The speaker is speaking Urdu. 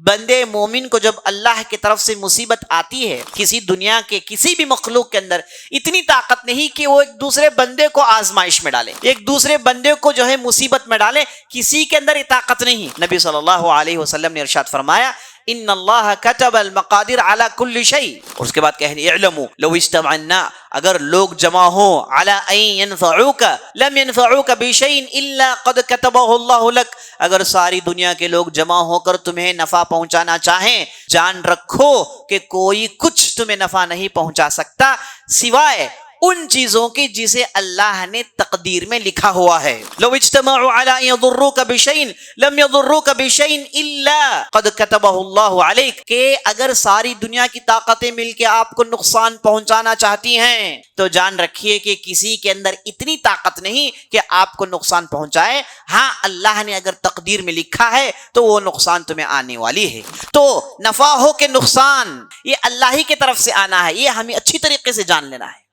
بندے مومن کو جب اللہ کی طرف سے مصیبت آتی ہے، کسی دنیا کے کسی بھی مخلوق کے اندر اتنی طاقت نہیں کہ وہ ایک دوسرے بندے کو آزمائش میں ڈالے، ایک دوسرے بندے کو جو ہے مصیبت میں ڈالے، کسی کے اندر یہ طاقت نہیں۔ نبی صلی اللہ علیہ وسلم نے ارشاد فرمایا ان اللہ کتب المقادیر علی کل شیء، اور اس کے بعد کہنے اعلموا لو اجتمعنا، اگر لوگ جمع ہوں علی ان ينفعوک لم ينفعوک بشیء الا قد کتبہ اللہ لک، اگر ساری دنیا کے لوگ جمع ہو کر تمہیں نفع پہنچانا چاہیں، جان رکھو کہ کوئی کچھ تمہیں نفع نہیں پہنچا سکتا سوائے ان چیزوں کی جسے اللہ نے تقدیر میں لکھا ہوا ہے۔ لو اجتمعوا علی ان یضروک بشیء لم یضروک بشیء الا قد کتبہ اللہ علیک، کہ اگر ساری دنیا کی طاقتیں مل کے آپ کو نقصان پہنچانا چاہتی ہیں تو جان رکھیے کہ کسی کے اندر اتنی طاقت نہیں کہ آپ کو نقصان پہنچائے، ہاں اللہ نے اگر تقدیر میں لکھا ہے تو وہ نقصان تمہیں آنے والی ہے۔ تو نفع ہو کہ نقصان یہ اللہ ہی کی طرف سے آنا ہے، یہ ہمیں اچھی طریقے سے جان لینا ہے۔